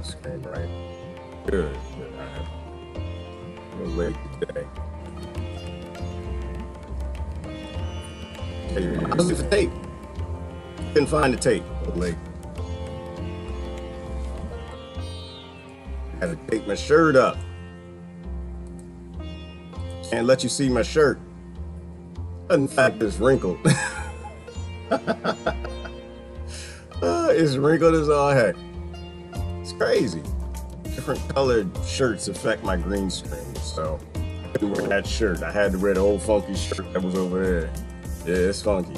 the screen, right? Good. I'm a little late today. Hey, I was looking for tape. Couldn't find the tape. A little late. Had to take my shirt up. Can't let you see my shirt. In fact, it's wrinkled. It's wrinkled as all heck. It's crazy. Different colored shirts affect my green screen, so I couldn't wear that shirt. I had to wear the old funky shirt that was over there. Yeah, it's funky.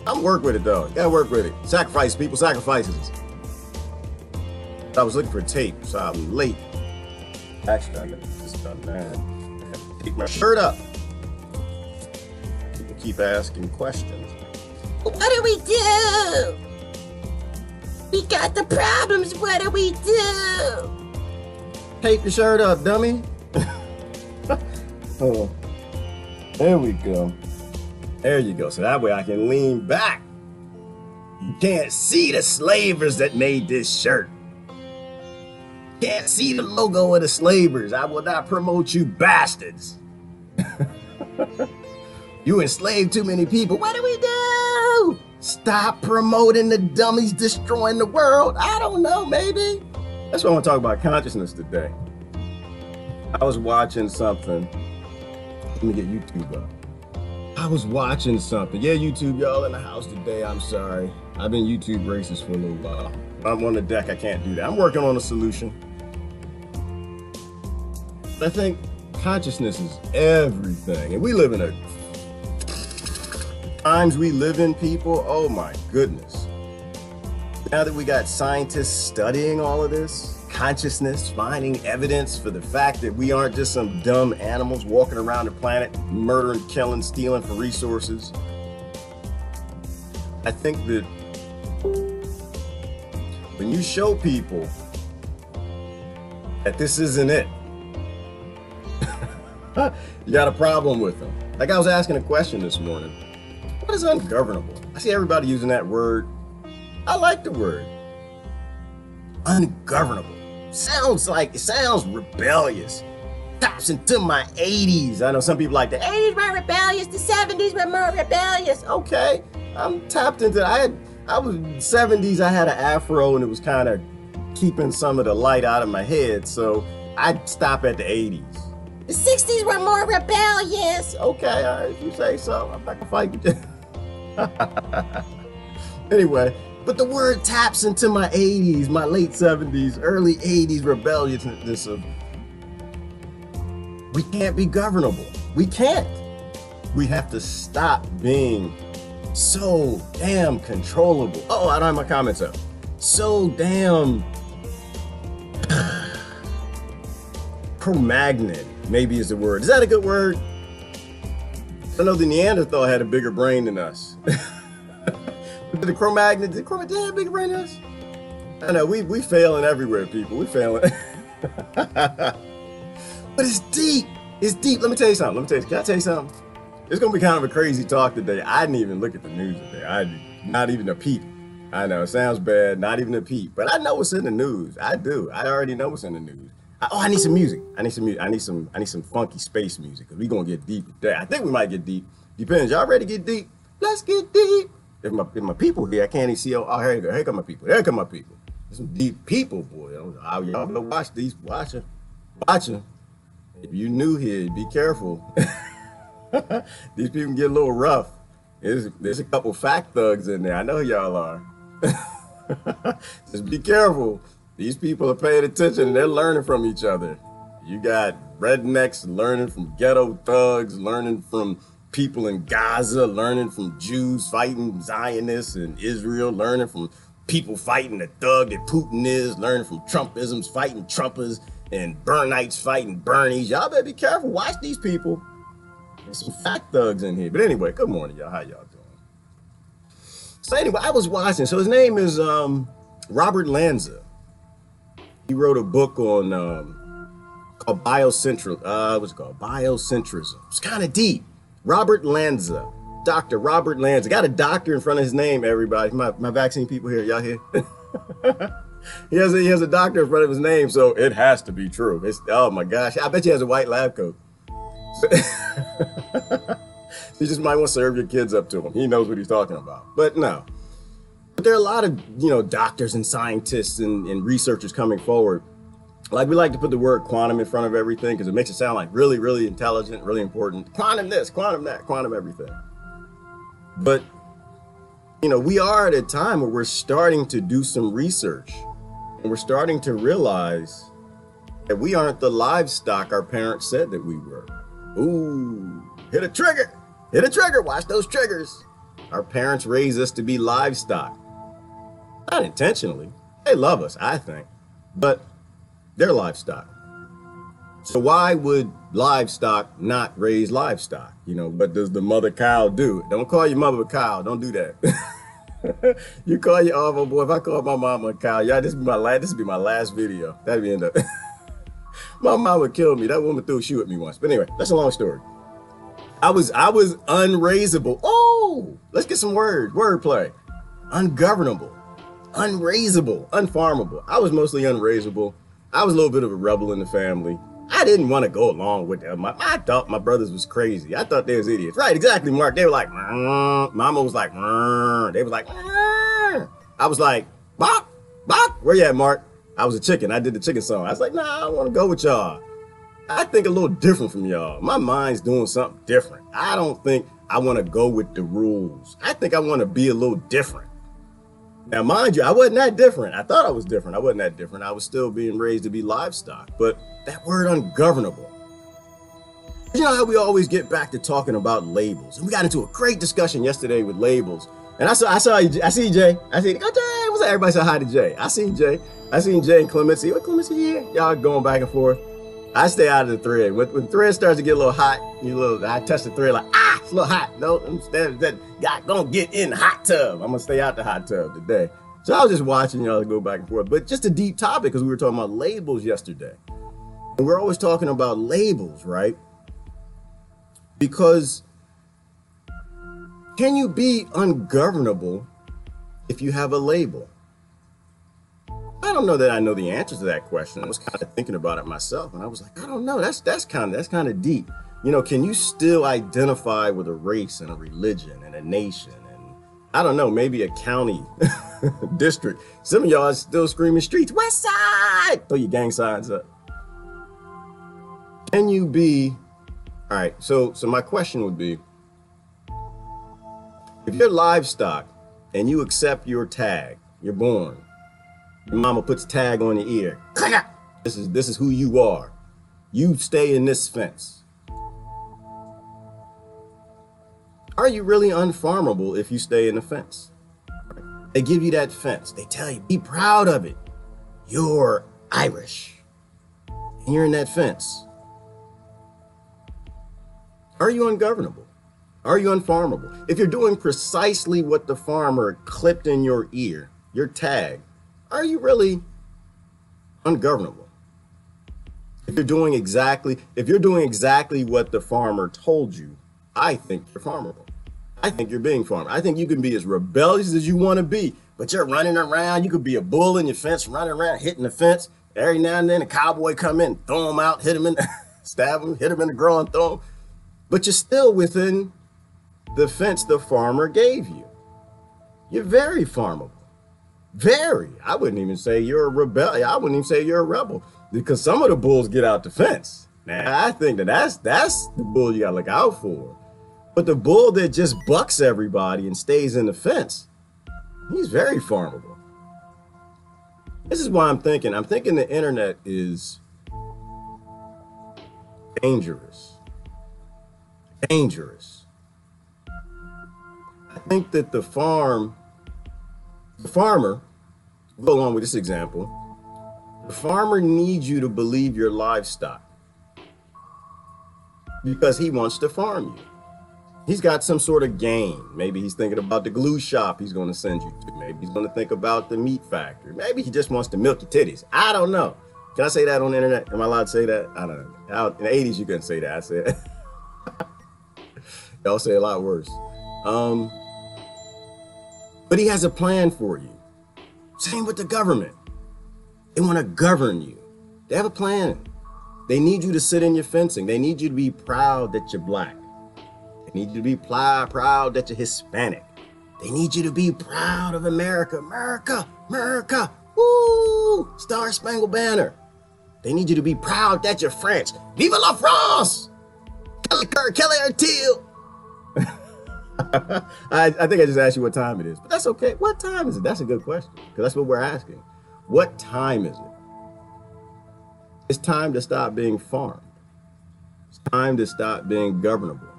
I'm work with it though. You gotta work with it. Sacrifice, people, sacrifices. I was looking for tape, so I'm late. Actually, I got this done now. I have to take my shirt up. People keep asking questions. What do we do? We got the problems. What do we do? Take the shirt up, dummy. Oh, there we go. There you go. So that way I can lean back. You can't see the slavers that made this shirt. Can't see the logo of the slavers. I will not promote you bastards. You enslaved too many people. What do we do? Stop promoting the dummies destroying the world. I don't know, maybe. That's what I want to talk about, consciousness today. I was watching something. Let me get YouTube up. I was watching something. Yeah, YouTube, y'all in the house today. I'm sorry. I've been YouTube racist for a little while. I'm on the deck. I can't do that. I'm working on a solution. I think consciousness is everything. And we live in a times we live in, people, oh my goodness. Now that we got scientists studying all of this, consciousness, finding evidence for the fact that we aren't just some dumb animals walking around the planet, murdering, killing, stealing for resources. I think that when you show people that this isn't it, you got a problem with them. Like I was asking a question this morning. What is ungovernable? I see everybody using that word. I like the word. Ungovernable. Sounds rebellious. Taps into my 80s. I know some people like the 80s were rebellious, the 70s were more rebellious. Okay, I'm tapped into I was 70s, I had an afro and it was kind of keeping some of the light out of my head, so I'd stop at the 80s. The 60s were more rebellious. Okay, all right, if you say so. I'm not gonna fight with you. Anyway, but the word taps into my 80s, my late 70s, early 80s rebelliousness of we can't be governable. We can't. We have to stop being so damn controllable. Oh, I don't have my comments up. So damn Cro-Magnon, maybe is the word. Is that a good word? I know the Neanderthal had a bigger brain than us. Did the Cro-Magnon have a bigger brain than us? I know, we failing everywhere, people. We failing. But it's deep. It's deep. Let me tell you something. Can I tell you something? It's going to be kind of a crazy talk today. I didn't even look at the news today. Not even a peep. I know, it sounds bad. Not even a peep. But I know what's in the news. I do. I already know what's in the news. I need some music. I need some music. I need some funky space music because we're gonna get deep today. I think we might get deep. Depends. Y'all ready to get deep? Let's get deep. If my people here, I can't even see. Oh, here you go. Here come my people. Here come my people. There's some deep people, boy. Y'all better watch these. Watch them. If you new here, be careful. These people can get a little rough. There's a couple fact thugs in there. I know y'all are. Just be careful. These people are paying attention and they're learning from each other. You got rednecks learning from ghetto thugs, learning from people in Gaza, learning from Jews fighting Zionists in Israel, learning from people fighting the thug that Putin is, learning from Trumpisms fighting Trumpers and Burnites fighting Bernies. Y'all better be careful. Watch these people. There's some fact thugs in here. But anyway, good morning, y'all. How y'all doing? So anyway, I was watching. So his name is Robert Lanza. He wrote a book on called what's it called? Biocentrism. It's kind of deep. Robert Lanza, Dr. Robert Lanza. Got a doctor in front of his name, everybody. My vaccine people here, y'all here? He has a doctor in front of his name, so it has to be true. It's, oh my gosh, I bet he has a white lab coat. So, you just might want to serve your kids up to him. He knows what he's talking about. But no. But there are a lot of, doctors and scientists and researchers coming forward. Like, we like to put the word quantum in front of everything because it makes it sound like really, really intelligent, really important. Quantum this, quantum that, quantum everything. But, we are at a time where we're starting to do some research and we're starting to realize that we aren't the livestock our parents said that we were. Ooh, hit a trigger, watch those triggers. Our parents raised us to be livestock. Not intentionally. They love us, I think, but they're livestock. So why would livestock not raise livestock? What does the mother cow do? Don't call your mother a cow. Don't do that. You call your oh boy. If I call my mama a cow, yeah, this would be my last video. That'd be end up. My mom would kill me. That woman threw a shoe at me once. But anyway, that's a long story. I was unraisable. Oh, let's get some wordplay. Ungovernable, unraisable, unfarmable. I was mostly unraisable. I was a little bit of a rebel in the family. I didn't want to go along with them. I thought my brothers was crazy. I thought they was idiots. Right, exactly, Mark. They were like, Mama was like, they was like, I was like, bok, bok. Where you at, Mark? I was a chicken. I did the chicken song. I was like, nah, I want to go with y'all. I think a little different from y'all. My mind's doing something different. I don't think I want to go with the rules. I think I want to be a little different. Now, mind you, I wasn't that different. I thought I was different. I wasn't that different. I was still being raised to be livestock. But that word ungovernable. You know how we always get back to talking about labels. And we got into a great discussion yesterday with labels. And I see Jay. I see, go Jay. What's up? Everybody say hi to Jay. I seen Jay and Clemency. What Clemency here? Y'all going back and forth. I stay out of the thread. When thread starts to get a little hot, I touch the thread like, it's a little hot. No, that guy gonna get in the hot tub. I'm gonna stay out the hot tub today. So I was just watching y'all go back and forth. But just a deep topic because we were talking about labels yesterday. And we're always talking about labels, right? Because can you be ungovernable if you have a label? I don't know that I know the answer to that question. I was kind of thinking about it myself, and I was like, I don't know. That's kind of deep. Can you still identify with a race and a religion and a nation and I don't know, maybe a county district? Some of y'all are still screaming streets, West Side. Throw your gang signs up. Can you be? All right. So my question would be, if you're livestock and you accept your tag, you're born. Your mama puts a tag on your ear. This is who you are. You stay in this fence. Are you really unfarmable if you stay in the fence? They give you that fence. They tell you, be proud of it. You're Irish. And you're in that fence. Are you ungovernable? Are you unfarmable? If you're doing precisely what the farmer clipped in your ear, your tag, are you really ungovernable? If you're doing exactly what the farmer told you, I think you're farmable. I think you're being farmed. I think you can be as rebellious as you want to be, but you're running around. You could be a bull in your fence, running around, hitting the fence. Every now and then a cowboy come in, throw him out, hit him in, stab him, hit him in the groin, throw him. But you're still within the fence the farmer gave you. You're very farmable. Very. I wouldn't even say you're a rebel. I wouldn't even say you're a rebel because some of the bulls get out the fence. Now, I think that's the bull you got to look out for. But the bull that just bucks everybody and stays in the fence, he's very farmable. This is why I'm thinking the internet is dangerous. Dangerous. I think that the farmer, go along with this example, the farmer needs you to believe you're livestock because he wants to farm you. He's got some sort of gain. Maybe he's thinking about the glue shop he's going to send you to. Maybe he's going to think about the meat factory. Maybe he just wants to milk your titties. I don't know. Can I say that on the internet? Am I allowed to say that? I don't know. In the 80s, you couldn't say that. I said, y'all say a lot worse. But he has a plan for you. Same with the government. They want to govern you. They have a plan. They need you to sit in your fencing. They need you to be proud that you're black. They need you to be proud that you're Hispanic. They need you to be proud of America. America, America, woo, Star Spangled Banner. They need you to be proud that you're French. Vive la France! Kelly Artil. I think I just asked you what time it is, but that's okay. What time is it? That's a good question, because that's what we're asking. What time is it? It's time to stop being farmed. It's time to stop being governable.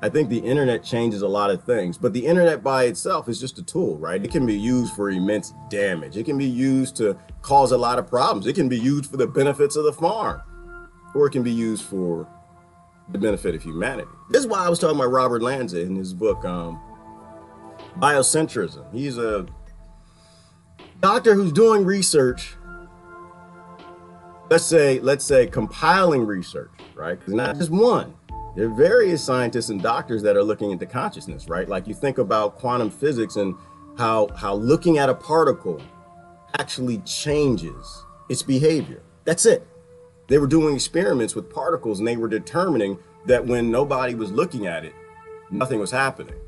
I think the internet changes a lot of things, but the internet by itself is just a tool, right? It can be used for immense damage. It can be used to cause a lot of problems. It can be used for the benefits of the farm, or it can be used for the benefit of humanity. This is why I was talking about Robert Lanza in his book, Biocentrism. He's a doctor who's doing research, let's say compiling research, right? Because not just one. There are various scientists and doctors that are looking into consciousness, right? Like you think about quantum physics and how looking at a particle actually changes its behavior. That's it. They were doing experiments with particles and they were determining that when nobody was looking at it, nothing was happening.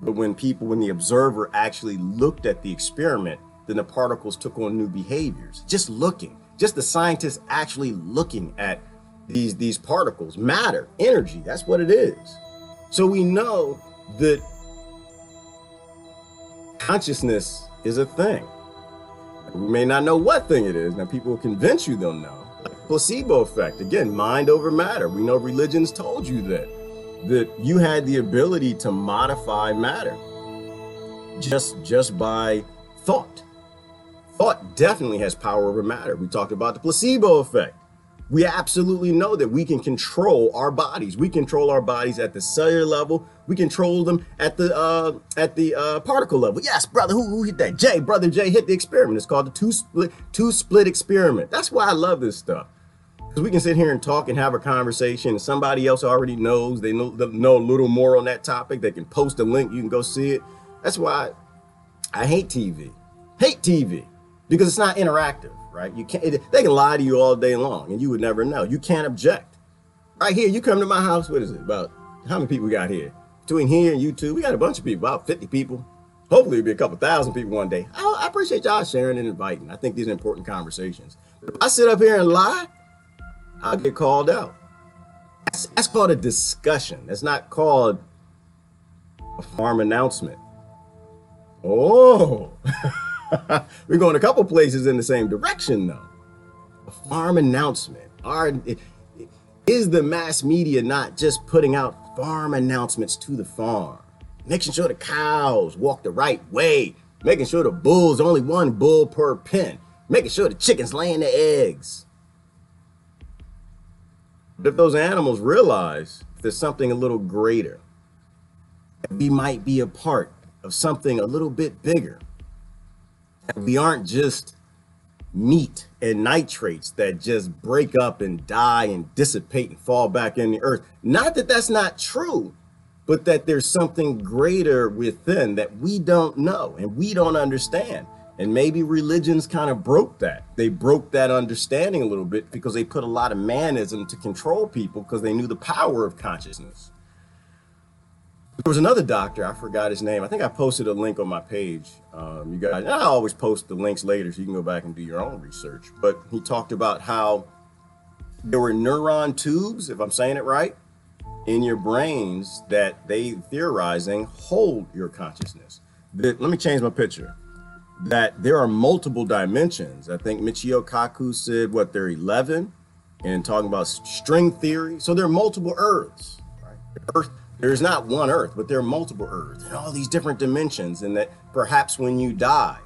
But when the observer actually looked at the experiment, then the particles took on new behaviors. Just looking, just the scientists actually looking at these particles, matter, energy, that's what it is. So we know that consciousness is a thing. We may not know what thing it is. Now people will convince you they'll know. Placebo effect, again, mind over matter. We know religions told you that you had the ability to modify matter just by thought. Thought definitely has power over matter. We talked about the placebo effect. We absolutely know that we can control our bodies. We control our bodies at the cellular level. We control them at the particle level. Yes, brother, who hit that? Brother Jay hit the experiment. It's called the two split experiment. That's why I love this stuff. Because we can sit here and talk and have a conversation, and somebody else already knows. They know a little more on that topic. They can post a link. You can go see it. That's why I hate TV. Hate TV because it's not interactive. Right? You can't. They can lie to you all day long, and you would never know. You can't object. Right here, you come to my house. What is it? About how many people we got here? Between here and you two, we got a bunch of people. About 50 people. Hopefully, it'll be a couple thousand people one day. I appreciate y'all sharing and inviting. I think these are important conversations. But if I sit up here and lie, I'll get called out. That's called a discussion. That's not called a farm announcement. Oh. We're going a couple places in the same direction, though. A farm announcement. Is the mass media not just putting out farm announcements to the farm? Making sure the cows walk the right way. Making sure the bulls, only one bull per pen. Making sure the chickens laying their eggs. But if those animals realize there's something a little greater, that we might be a part of something a little bit bigger, we aren't just meat and nitrates that just break up and die and dissipate and fall back in the earth. Not that that's not true, but that there's something greater within that we don't know and we don't understand. And maybe religions kind of broke that. They broke that understanding a little bit because they put a lot of manism to control people because they knew the power of consciousness. There was another doctor, I forgot his name. I think I posted a link on my page. You guys, and I always post the links later so you can go back and do your own research. But he talked about how there were neuron tubes, if I'm saying it right, in your brains that they theorizing hold your consciousness. Let me change my picture. That there are multiple dimensions. I think Michio Kaku said, what, they're 11, and talking about string theory. So there are multiple Earths, right? There's not one Earth, but there are multiple Earths and all these different dimensions. And that perhaps when you die,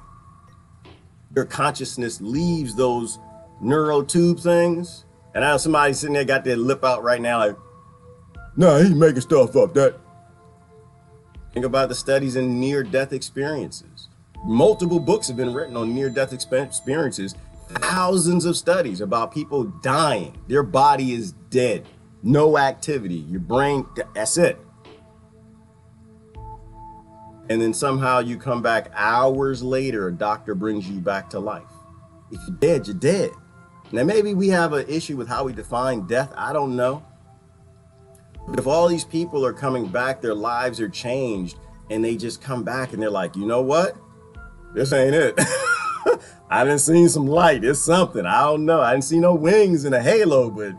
your consciousness leaves those neurotube things. And I know somebody sitting there got their lip out right now like, nah, he's making stuff up. Think about the studies in near-death experiences. Multiple books have been written on near-death experiences. Thousands of studies about people dying. Their body is dead. No activity. Your brain, that's it. And then somehow you come back hours later, a doctor brings you back to life. If you're dead, you're dead. Now, maybe we have an issue with how we define death. I don't know. But if all these people are coming back, their lives are changed, and they just come back and they're like, you know what? This ain't it. I done seen some light. It's something. I don't know. I didn't see no wings and a halo, but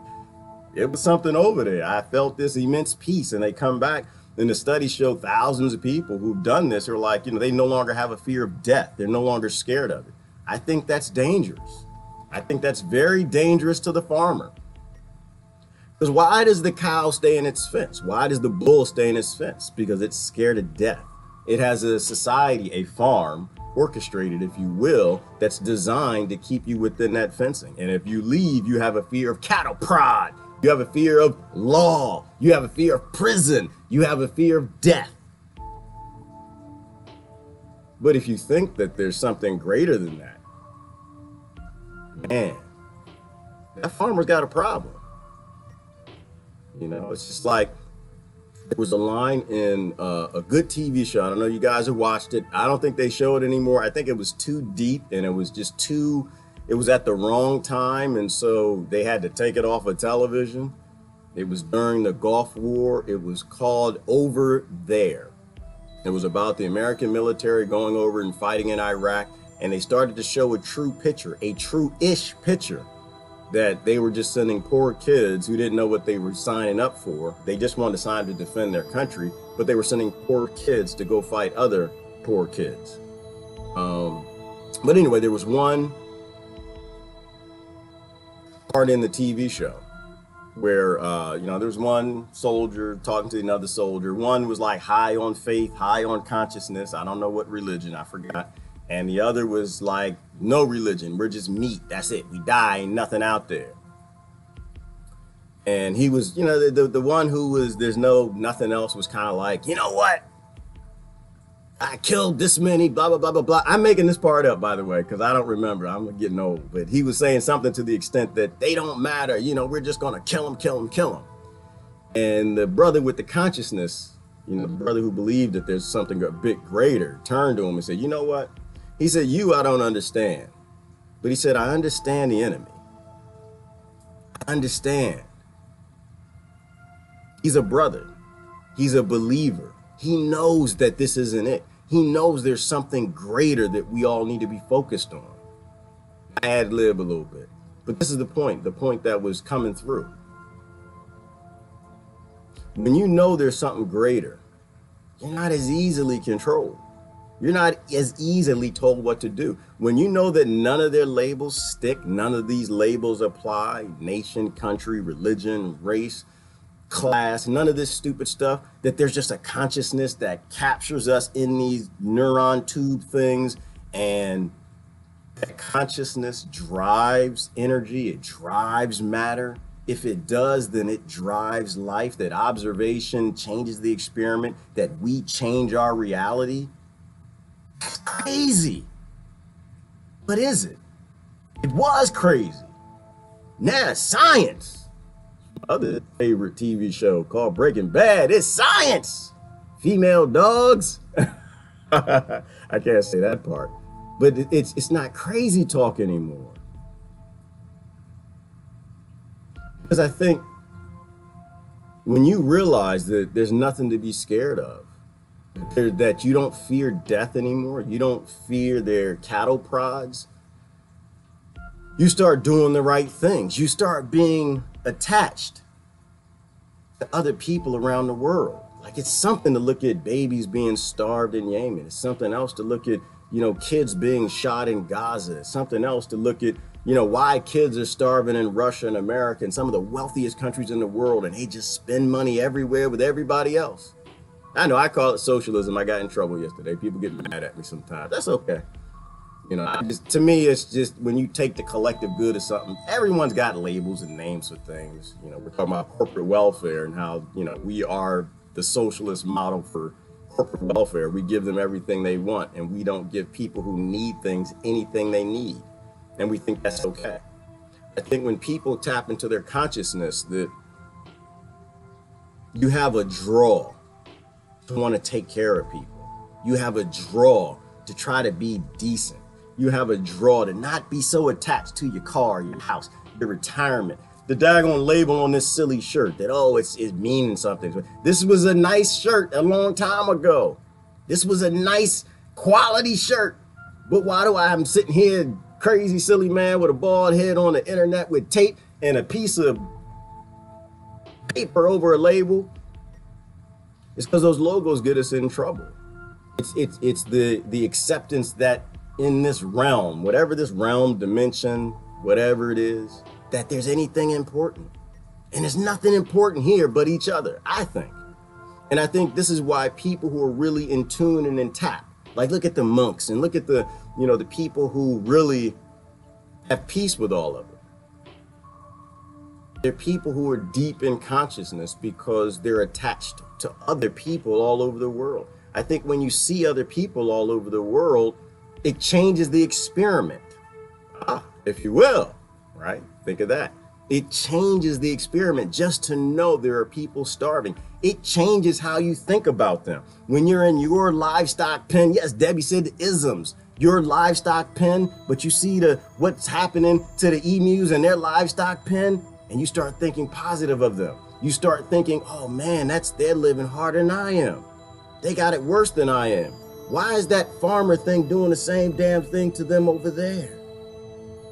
it was something over there. I felt this immense peace, and they come back. And the studies show thousands of people who've done this are like, they no longer have a fear of death. They're no longer scared of it. I think that's dangerous. I think that's very dangerous to the farmer. Because why does the cow stay in its fence? Why does the bull stay in its fence? Because it's scared of death. It has a society, a farm, orchestrated, if you will, that's designed to keep you within that fencing. And if you leave, you have a fear of cattle prod. You have a fear of law. You have a fear of prison. You have a fear of death. But if you think that there's something greater than that, man, that farmer's got a problem. It's just like there was a line in a good TV show. I don't know you guys have watched it. I don't think they show it anymore. I think it was too deep, and it was at the wrong time, and so they had to take it off of television. It was during the Gulf War. It was called Over There. It was about the American military going over and fighting in Iraq, and they started to show a true picture, a true-ish picture, that they were just sending poor kids who didn't know what they were signing up for. They just wanted to sign to defend their country, but they were sending poor kids to go fight other poor kids. But anyway, there was one part in the TV show where, there was one soldier talking to another soldier. One was like high on faith, high on consciousness. I don't know what religion, I forgot. And the other was like, no religion, we're just meat. That's it. We die, ain't nothing out there. And he was, the one who was, there's nothing else, was kind of like, you know what? I killed this many, blah, blah, blah, blah, blah. I'm making this part up, by the way, because I don't remember. I'm getting old. But he was saying something to the extent that they don't matter. We're just going to kill them, kill them, kill them. And the brother with the consciousness, the brother who believed that there's something a bit greater, turned to him and said, you know what? He said, I don't understand. But he said, I understand the enemy. I understand. He's a brother. He's a believer. He knows that this isn't it. He knows there's something greater that we all need to be focused on. I ad-lib a little bit. But this is the point that was coming through. When you know there's something greater, you're not as easily controlled. You're not as easily told what to do. When you know that none of their labels stick, none of these labels apply, nation, country, religion, race, class, none of this stupid stuff, that there's just a consciousness that captures us in these neuron tube things, and that consciousness drives energy, it drives matter. If it does, then it drives life, that observation changes the experiment, that we change our reality. That's crazy. But is it? It was crazy. Now it's science. Other favorite TV show called Breaking Bad, it's science. Female dogs. I can't say that part. But it's not crazy talk anymore. Because I think when you realize that there's nothing to be scared of, that you don't fear death anymore, you don't fear their cattle prods, you start doing the right things. You start being attached to other people around the world. Like, it's something to look at babies being starved in Yemen. It's something else to look at, kids being shot in Gaza. It's something else to look at, why kids are starving in Russia and America and some of the wealthiest countries in the world, and they just spend money everywhere with everybody else. I know I call it socialism. I got in trouble yesterday. People get mad at me sometimes. That's okay. To me, it's just when you take the collective good of something, everyone's got labels and names for things. We're talking about corporate welfare and how, we are the socialist model for corporate welfare. We give them everything they want, and we don't give people who need things anything they need. And we think that's okay. I think when people tap into their consciousness, that you have a draw to want to take care of people. You have a draw to try to be decent. you have a draw to not be so attached to your car, your house, your retirement. The daggone label on this silly shirt that, oh, it's meaning something. This was a nice shirt a long time ago. This was a nice quality shirt. But why do I'm sitting here, crazy silly man with a bald head on the internet with tape and a piece of paper over a label? It's because those logos get us in trouble. It's the acceptance that in this realm, whatever this realm, dimension, whatever it is, that there's anything important. And there's nothing important here but each other, I think. And I think this is why people who are really in tune and in tap, like look at the monks and look at the, the people who really have peace with all of it. They're people who are deep in consciousness because they're attached to other people all over the world. I think when you see other people all over the world, it changes the experiment, if you will, right? Think of that. It changes the experiment just to know there are people starving. It changes how you think about them. When you're in your livestock pen, yes, Debbie said the isms, your livestock pen, but you see what's happening to the emus and their livestock pen, and you start thinking positive of them. You start thinking, oh man, they're living harder than I am. They got it worse than I am. Why is that farmer thing doing the same damn thing to them over there?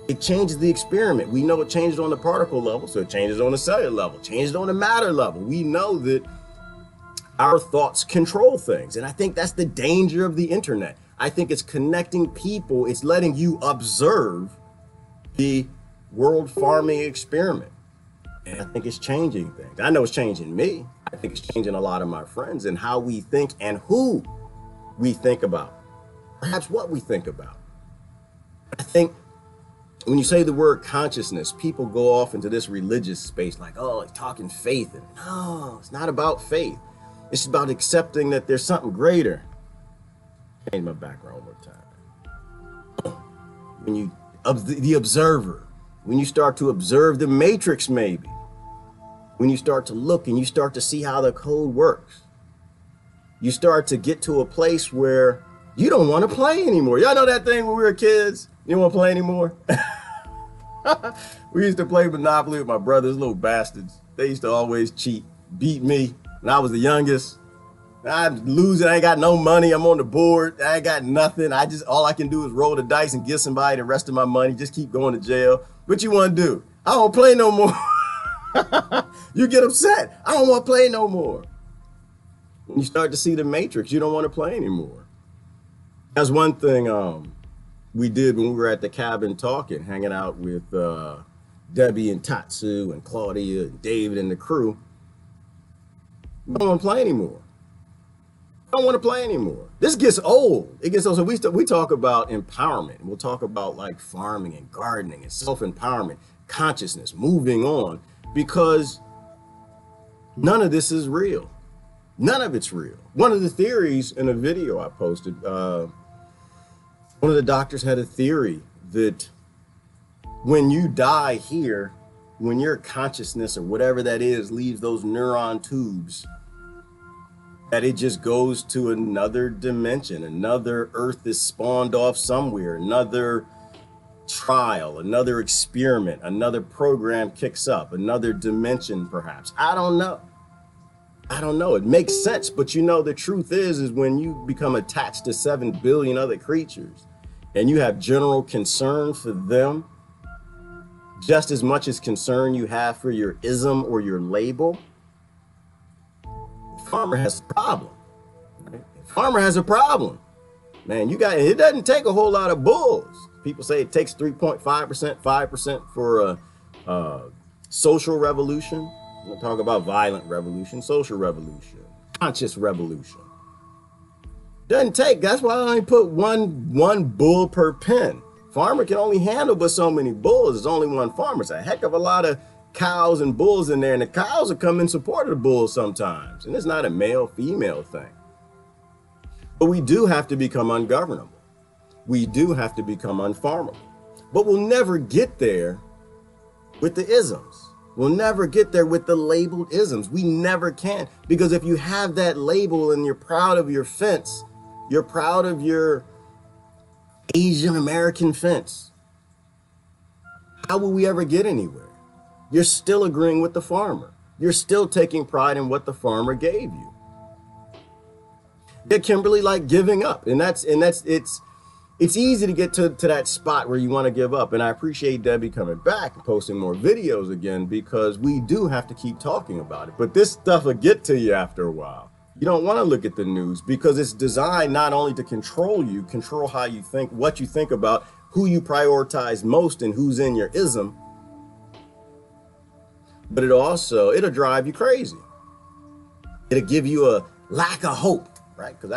It changes the experiment. We know it changes on the particle level, so it changes on the cellular level, changes on the matter level. We know that our thoughts control things. And I think that's the danger of the internet. I think it's connecting people. It's letting you observe the world farming experiment. And I think it's changing things. I know it's changing me. I think it's changing a lot of my friends and how we think and who we think about, perhaps what we think about. I think when you say the word consciousness, people go off into this religious space like, oh, it's talking faith. And no, it's not about faith. It's about accepting that there's something greater. Change my background one more time. When you, the observer, when you start to observe the matrix, maybe, when you start to look and you start to see how the code works, you start to get to a place where you don't want to play anymore. Y'all know that thing when we were kids? You don't want to play anymore? We used to play Monopoly with my brothers, little bastards. They used to always cheat, beat me. And I was the youngest. I'm losing, I ain't got no money. I'm on the board, I ain't got nothing. All I can do is roll the dice and give somebody the rest of my money, just keep going to jail. What you want to do? I don't play no more. You get upset. I don't want to play no more. When you start to see the matrix, you don't want to play anymore. That's one thing we did when we were at the cabin talking, hanging out with Debbie and Tatsu and Claudia and David and the crew. We don't want to play anymore. I don't want to play anymore. This gets old. It gets old. So we talk about empowerment. We'll talk about like farming and gardening and self-empowerment, consciousness, moving on, because none of this is real. None of it's real. One of the theories in a video I posted, one of the doctors had a theory that when you die here, when your consciousness or whatever that is leaves those neuron tubes, that it just goes to another dimension, another earth is spawned off somewhere, another trial, another experiment, another program kicks up, another dimension perhaps. I don't know. I don't know. It makes sense, but the truth is when you become attached to 7 billion other creatures and you have general concern for them, just as much as concern you have for your ism or your label, farmer has a problem. Right? Farmer has a problem. Man, it doesn't take a whole lot of bulls. People say it takes 3.5%, 5% for a social revolution. We'll talk about violent revolution, social revolution, conscious revolution. Doesn't take, that's why I only put one bull per pen. Farmer can only handle but so many bulls. There's only one farmer. It's a heck of a lot of cows and bulls in there, and the cows will come in support of the bulls sometimes. And it's not a male-female thing. But we do have to become ungovernable. We do have to become unfarmable. But we'll never get there with the isms. We'll never get there with the labeled isms. We never can. Because if you have that label and you're proud of your fence, you're proud of your Asian American fence. How will we ever get anywhere? You're still agreeing with the farmer. You're still taking pride in what the farmer gave you. Yeah, Kimberly, like giving up. And it's easy to get to that spot where you want to give up. And I appreciate Debbie coming back and posting more videos again, because we do have to keep talking about it. But this stuff will get to you after a while. You don't want to look at the news because it's designed not only to control you, control how you think, what you think about, who you prioritize most and who's in your ism, but it'll drive you crazy. It'll give you a lack of hope, right? Because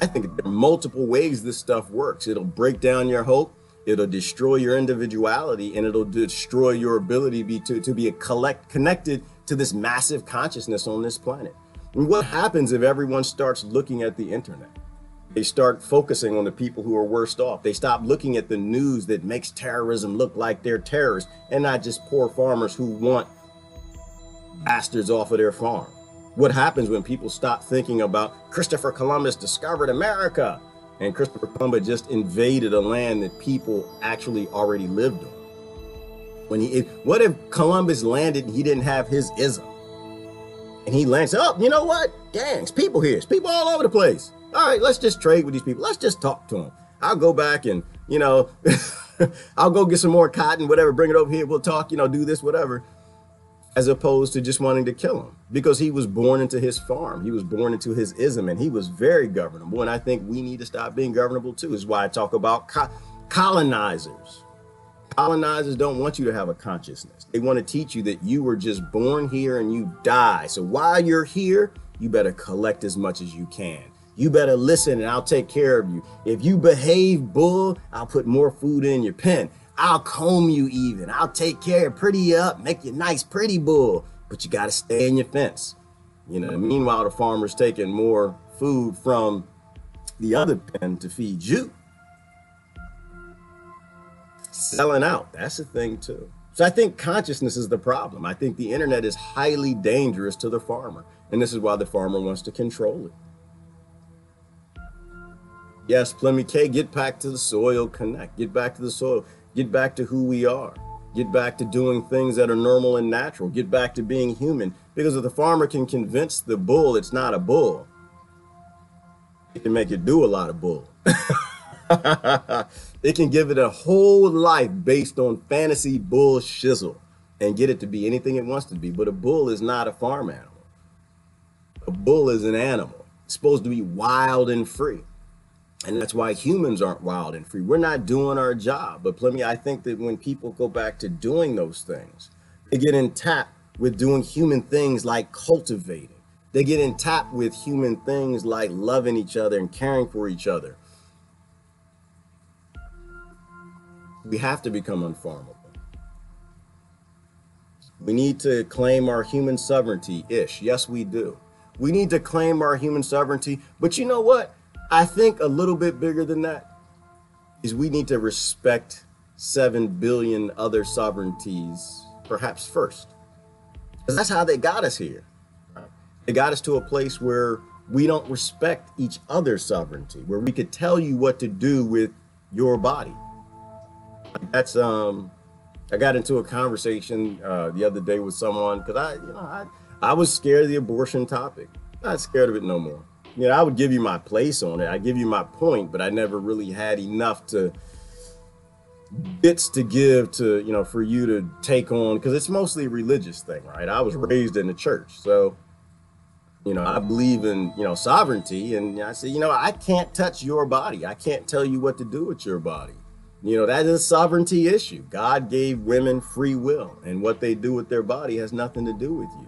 I think there are multiple ways this stuff works. It'll break down your hope, it'll destroy your individuality, and it'll destroy your ability to be connected to this massive consciousness on this planet. And what happens if everyone starts looking at the internet? They start focusing on the people who are worst off. They stop looking at the news that makes terrorism look like they're terrorists and not just poor farmers who want bastards off of their farm. What happens when people stop thinking about Christopher Columbus discovered America and Christopher Columbus just invaded a land that people actually already lived on? What if Columbus landed and he didn't have his ism? And he lands, oh, you know what? Gangs, people here, it's people all over the place. All right, let's just trade with these people. Let's just talk to them. I'll go back and, I'll go get some more cotton, whatever, bring it over here. We'll talk, do this, whatever. As opposed to just wanting to kill him because he was born into his farm. He was born into his ism and he was very governable. And I think we need to stop being governable too. This is why I talk about colonizers. Colonizers don't want you to have a consciousness. They want to teach you that you were just born here and you die. So while you're here, you better collect as much as you can. You better listen and I'll take care of you. If you behave, bull, I'll put more food in your pen. I'll comb you even. I'll take care of pretty you up, make you nice, pretty bull. But you got to stay in your fence. Meanwhile, the farmer's taking more food from the other pen to feed you. Selling out, that's the thing too. So I think consciousness is the problem. I think the internet is highly dangerous to the farmer. And this is why the farmer wants to control it. Yes, Plummy K, get back to the soil, connect, get back to the soil, get back to who we are, get back to doing things that are normal and natural, get back to being human. Because if the farmer can convince the bull it's not a bull, it can make it do a lot of bull. It can give it a whole life based on fantasy bull shizzle and get it to be anything it wants to be. But a bull is not a farm animal. A bull is an animal. It's supposed to be wild and free. And that's why humans aren't wild and free. We're not doing our job. But Plummy, I think that when people go back to doing those things, they get in tap with doing human things like cultivating. They get in tap with human things like loving each other and caring for each other. We have to become unfarmable. We need to claim our human sovereignty-ish. Yes, we do. We need to claim our human sovereignty. But you know what? I think a little bit bigger than that is we need to respect 7 billion other sovereignties, perhaps first. Because that's how they got us here. They got us to a place where we don't respect each other's sovereignty, where we could tell you what to do with your body. That's I got into a conversation the other day with someone because I was scared of the abortion topic. Not scared of it no more. I would give you my place on it. I give you my point, but I never really had enough bits to give to, for you to take on, because it's mostly a religious thing, right? I was raised in the church. So, I believe in, sovereignty. And I say, I can't touch your body. I can't tell you what to do with your body. That is a sovereignty issue. God gave women free will, and what they do with their body has nothing to do with you.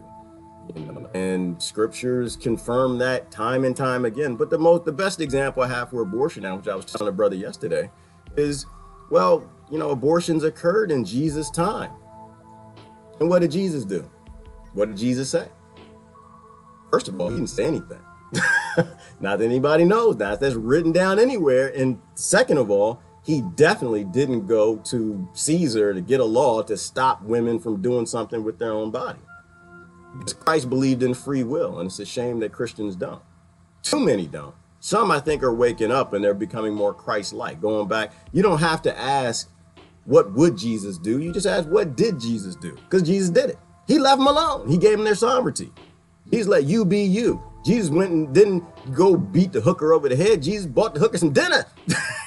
And scriptures confirm that time and time again. But the best example I have for abortion now, which I was telling a brother yesterday, is, well, abortions occurred in Jesus' time. And what did Jesus do? What did Jesus say? First of all, he didn't say anything. Not that anybody knows that. That's written down anywhere. And second of all, he definitely didn't go to Caesar to get a law to stop women from doing something with their own body. Because Christ believed in free will, and it's a shame that Christians don't. Too many don't. Some, I think, are waking up and they're becoming more Christ-like. Going back, you don't have to ask, what would Jesus do? You just ask, what did Jesus do? Because Jesus did it. He left them alone. He gave them their sovereignty. He's let you be you. Jesus went and didn't go beat the hooker over the head. Jesus bought the hooker some dinner.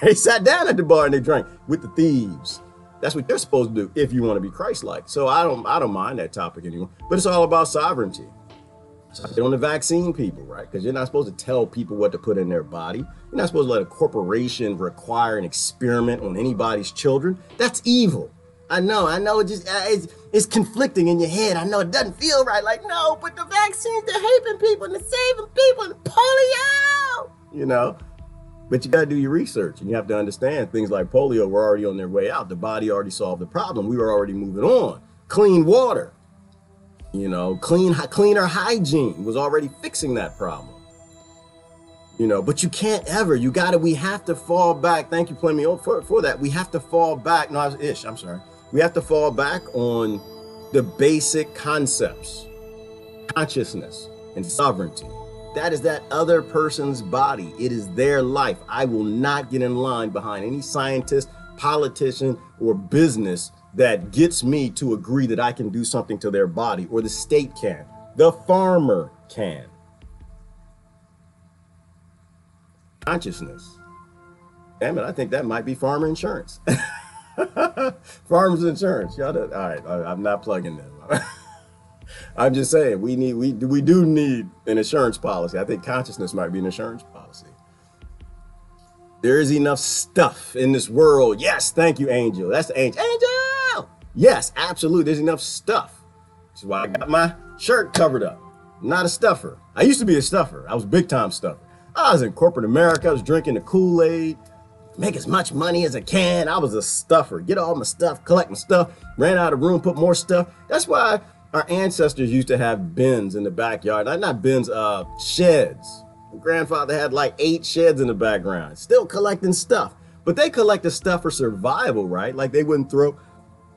They sat down at the bar and they drank with the thieves. That's what you're supposed to do if you want to be Christ-like. So I don't mind that topic anymore. But it's all about sovereignty. So get on the vaccine people, right? Because you're not supposed to tell people what to put in their body. You're not supposed to let a corporation require an experiment on anybody's children. That's evil. I know. It's conflicting in your head. I know it doesn't feel right. Like, no, but the vaccines, they're helping people and they're saving people and polio. You know, but you got to do your research and you have to understand things like polio were already on their way out. The body already solved the problem. We were already moving on. Clean water, you know, cleaner hygiene was already fixing that problem. You know, but you can't ever, we have to fall back. Thank you, Plenty, for that. We have to fall back. No, I'm sorry. We have to fall back on the basic concepts, consciousness and sovereignty. That is that other person's body. It is their life. I will not get in line behind any scientist, politician, or business that gets me to agree that I can do something to their body, or the state can. The farmer can. Consciousness. Damn it, I think that might be farmer insurance. Farmers insurance. Y'all all right, I'm not plugging them. I'm just saying we do need an insurance policy. I think consciousness might be an insurance policy. There is enough stuff in this world. Yes, thank you, Angel. That's the Angel. Angel! Yes, absolutely. There's enough stuff. That's why I got my shirt covered up. I'm not a stuffer. I used to be a stuffer. I was a big time stuffer. I was in corporate America. I was drinking the Kool-Aid, make as much money as I can. I was a stuffer. Get all my stuff, collect my stuff, ran out of room, put more stuff. That's why our ancestors used to have bins in the backyard. Not bins, sheds. My grandfather had like 8 sheds in the background, still collecting stuff. But they collected stuff for survival, right? Like they wouldn't throw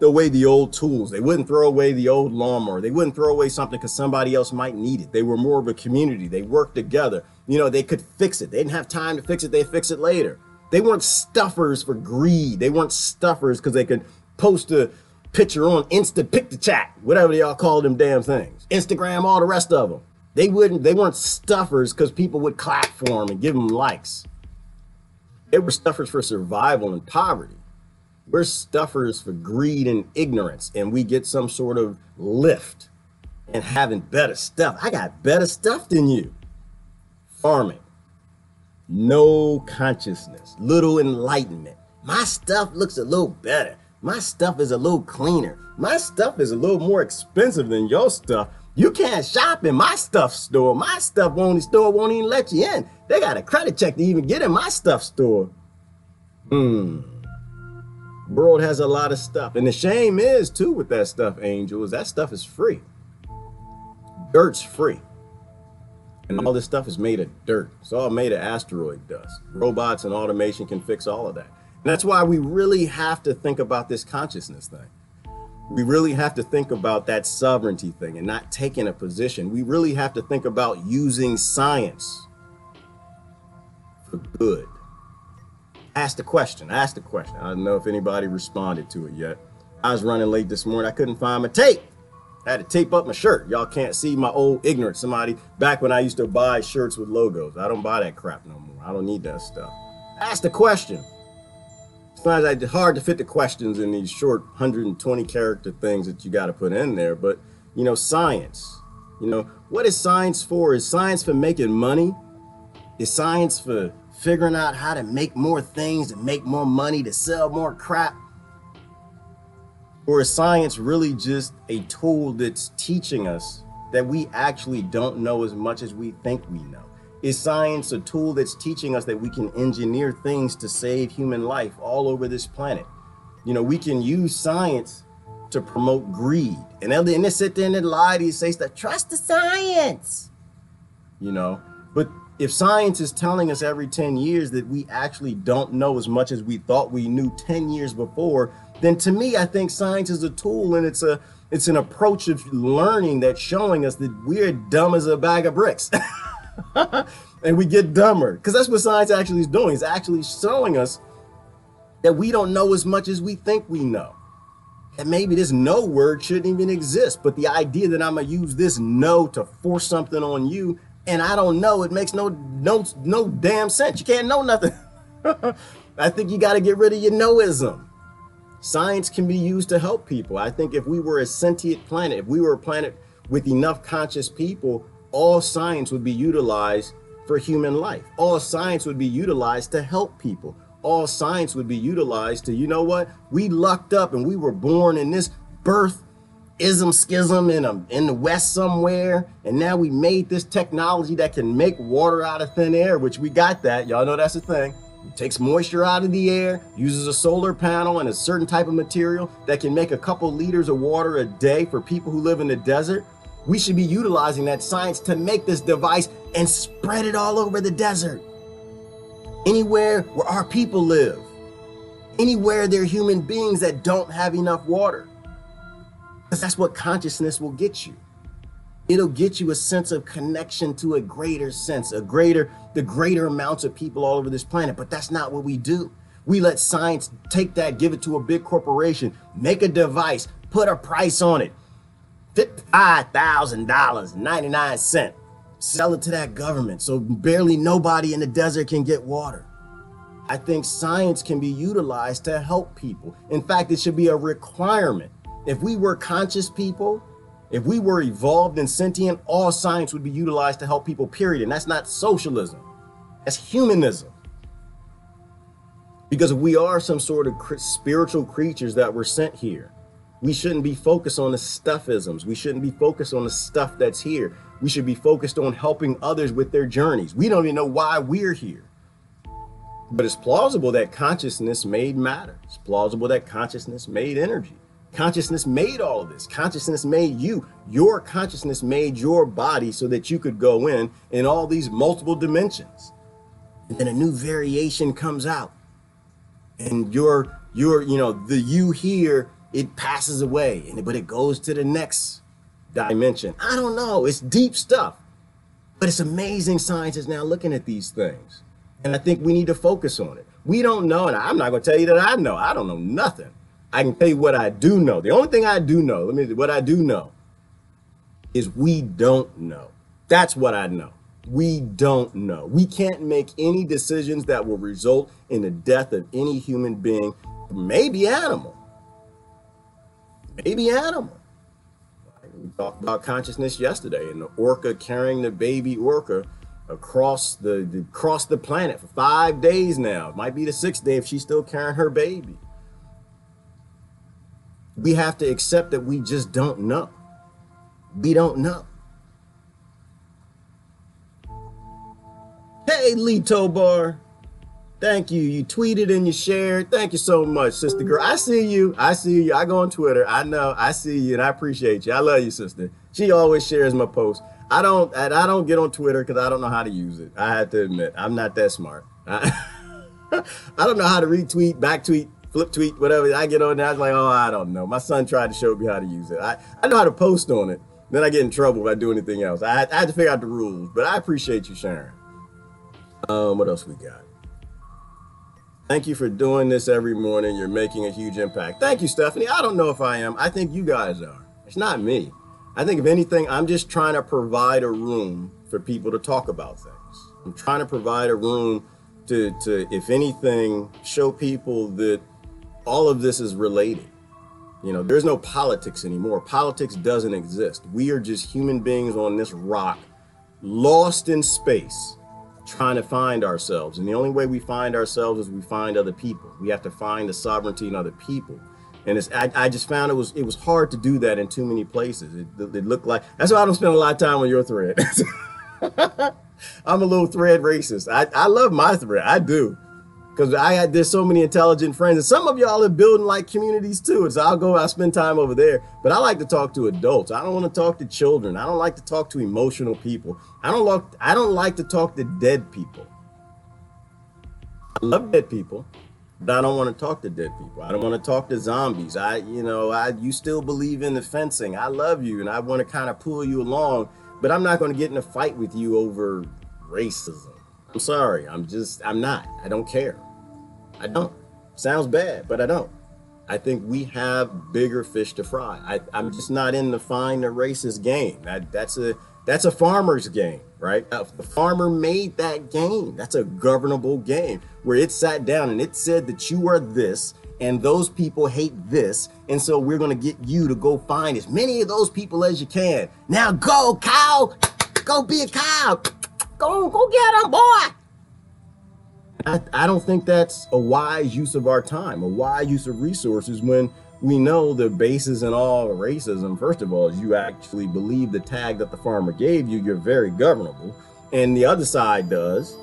away the old tools. They wouldn't throw away the old lawnmower. They wouldn't throw away something because somebody else might need it. They were more of a community. They worked together. You know, they could fix it. They didn't have time to fix it. They fix it later. They weren't stuffers for greed. They weren't stuffers because they could post a picture on Insta Pic to Chat, whatever y'all call them damn things. Instagram, all the rest of them. They weren't stuffers because people would clap for them and give them likes. They were stuffers for survival and poverty. We're stuffers for greed and ignorance, and we get some sort of lift and having better stuff. I got better stuff than you. Farming, no consciousness, little enlightenment. My stuff looks a little better. My stuff is a little cleaner. My stuff is a little more expensive than your stuff. You can't shop in my stuff store. My stuff won't even let you in. They got a credit check to even get in my stuff store. World has a lot of stuff. And the shame is too with that stuff, Angel, is that stuff is free. Dirt's free. And all this stuff is made of dirt. It's all made of asteroid dust. Robots and automation can fix all of that. And that's why we really have to think about this consciousness thing. We really have to think about that sovereignty thing and not taking a position. We really have to think about using science for good. Ask the question. I don't know if anybody responded to it yet. I was running late this morning. I couldn't find my tape. I had to tape up my shirt. Y'all can't see my old ignorance. Somebody back when I used to buy shirts with logos. I don't buy that crap no more. I don't need that stuff. Ask the question. Sometimes it's hard to fit the questions in these short 120 character things that you got to put in there. But, you know, science. You know, what is science for? Is science for making money? Is science for figuring out how to make more things and make more money to sell more crap? Or is science really just a tool that's teaching us that we actually don't know as much as we think we know? Is science a tool that's teaching us that we can engineer things to save human life all over this planet? You know, we can use science to promote greed. And they sit there and they lie to you, say stuff, trust the science. You know, but if science is telling us every 10 years that we actually don't know as much as we thought we knew 10 years before, then to me, I think science is a tool, and it's an approach of learning that's showing us that we're dumb as a bag of bricks. And we get dumber, because that's what science actually is doing. It's actually showing us that we don't know as much as we think we know. And maybe this no word shouldn't even exist. But the idea that I'm gonna use this no to force something on you, and I don't know, it makes no damn sense. You can't know nothing. I think you got to get rid of your noism. Science can be used to help people. I think if we were a sentient planet, if we were a planet with enough conscious people, all science would be utilized for human life. All science would be utilized to help people. All science would be utilized to, you know what? We lucked up and we were born in this birth schism in the West somewhere. And now we made this technology that can make water out of thin air, which we got that. Y'all know that's a thing. It takes moisture out of the air, uses a solar panel and a certain type of material that can make a couple liters of water a day for people who live in the desert. We should be utilizing that science to make this device and spread it all over the desert. Anywhere where our people live, anywhere there are human beings that don't have enough water. Because that's what consciousness will get you. It'll get you a sense of connection to a greater sense, the greater amounts of people all over this planet. But that's not what we do. We let science take that, give it to a big corporation, make a device, put a price on it, $55,000, 99 cents. Sell it to that government so barely nobody in the desert can get water. I think science can be utilized to help people. In fact, it should be a requirement. If we were conscious people, if we were evolved and sentient, all science would be utilized to help people, period. And that's not socialism, that's humanism. Because if we are some sort of spiritual creatures that were sent here, we shouldn't be focused on the stuffisms. We shouldn't be focused on the stuff that's here. We should be focused on helping others with their journeys. We don't even know why we're here. But it's plausible that consciousness made matter. It's plausible that consciousness made energy. Consciousness made all of this. Consciousness made you. Your consciousness made your body so that you could go in all these multiple dimensions. And then a new variation comes out. And the you here, it passes away, but it goes to the next dimension. I don't know. It's deep stuff, but it's amazing. Science is now looking at these things, and I think we need to focus on it. We don't know, and I'm not going to tell you that I know. I don't know nothing. I can tell you what I do know. The only thing I do know, what I do know is we don't know. That's what I know. We don't know. We can't make any decisions that will result in the death of any human being, maybe animal. Maybe animal. We talked about consciousness yesterday and the orca carrying the baby orca across the planet for 5 days now. It might be the 6th day if she's still carrying her baby. We have to accept that we just don't know. We don't know. Hey, Lee Tobar. Thank you. You tweeted and you shared. Thank you so much, sister girl. I see you. I see you. I go on Twitter. I know. I see you and I appreciate you. I love you, sister. She always shares my posts. I don't get on Twitter because I don't know how to use it. I have to admit, I'm not that smart. I don't know how to retweet, back tweet, flip tweet, whatever. I get on there. I was like, oh, I don't know. My son tried to show me how to use it. I know how to post on it. Then I get in trouble if I do anything else. I had to figure out the rules, but I appreciate you sharing. What else we got? Thank you for doing this every morning. You're making a huge impact. Thank you, Stephanie. I don't know if I am. I think you guys are. It's not me. I think if anything, I'm just trying to provide a room for people to talk about things. I'm trying to provide a room to if anything, show people that all of this is related. You know, there's no politics anymore. Politics doesn't exist. We are just human beings on this rock, lost in space, trying to find ourselves. And the only way we find ourselves is we find other people. We have to find the sovereignty in other people. And I just found it was hard to do that in too many places. It looked like, that's why I don't spend a lot of time on your thread. I'm a little thread racist. I love my thread. I do. Because there's so many intelligent friends. And some of y'all are building like communities too. So I'll spend time over there. But I like to talk to adults. I don't want to talk to children. I don't like to talk to emotional people. I don't like to talk to dead people. I love dead people, but I don't want to talk to dead people. I don't want to talk to zombies. You still believe in the fencing. I love you and I want to kind of pull you along, but I'm not going to get in a fight with you over racism. I'm sorry, I'm not. I don't care. I don't. Sounds bad, but I don't. I think we have bigger fish to fry. I'm just not in the find the racist game. That's a farmer's game, right? The farmer made that game. That's a governable game where it sat down and it said that you are this and those people hate this. And so we're going to get you to go find as many of those people as you can. Now go, cow. Go be a cow. Go get them, boy. I don't think that's a wise use of our time, a wise use of resources when we know the basis in all racism, first of all, is you actually believe the tag that the farmer gave you, you're very governable, and the other side does.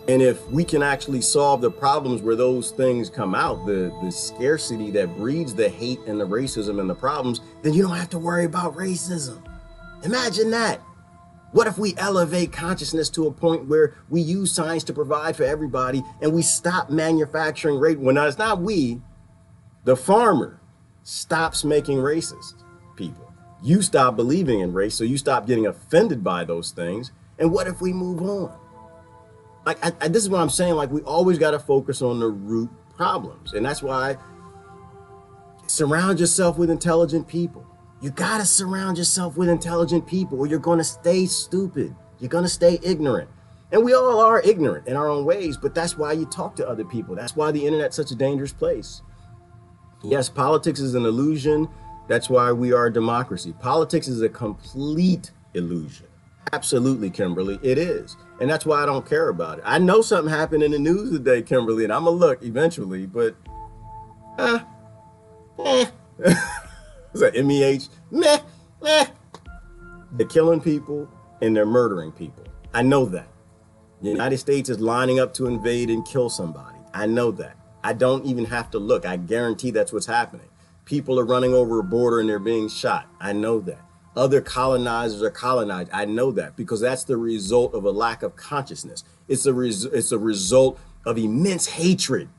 And if we can actually solve the problems where those things come out, the scarcity that breeds the hate and the racism and the problems, then you don't have to worry about racism. Imagine that. What if we elevate consciousness to a point where we use science to provide for everybody and we stop manufacturing race? Well, now it's not we, the farmer stops making racist people. You stop believing in race, so you stop getting offended by those things. And what if we move on? Like, this is what I'm saying. Like, we always got to focus on the root problems. And that's why surround yourself with intelligent people. You got to surround yourself with intelligent people or you're going to stay stupid. You're going to stay ignorant. And we all are ignorant in our own ways, but that's why you talk to other people. That's why the internet's such a dangerous place. Yes, politics is an illusion. That's why we are a democracy. Politics is a complete illusion. Absolutely, Kimberly, it is. And that's why I don't care about it. I know something happened in the news today, Kimberly, and I'm going to look eventually, but Is that MEH? Meh. They're killing people and they're murdering people. I know that. The United States is lining up to invade and kill somebody. I know that. I don't even have to look. I guarantee that's what's happening. People are running over a border and they're being shot. I know that. Other colonizers are colonized. I know that because that's the result of a lack of consciousness. It's a result of immense hatred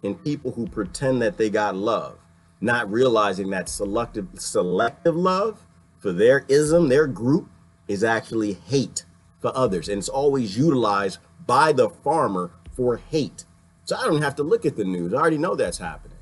in people who pretend that they got love, not realizing that selective love for their ism, their group, is actually hate for others. And it's always utilized by the farmer for hate. So I don't have to look at the news. I already know that's happening.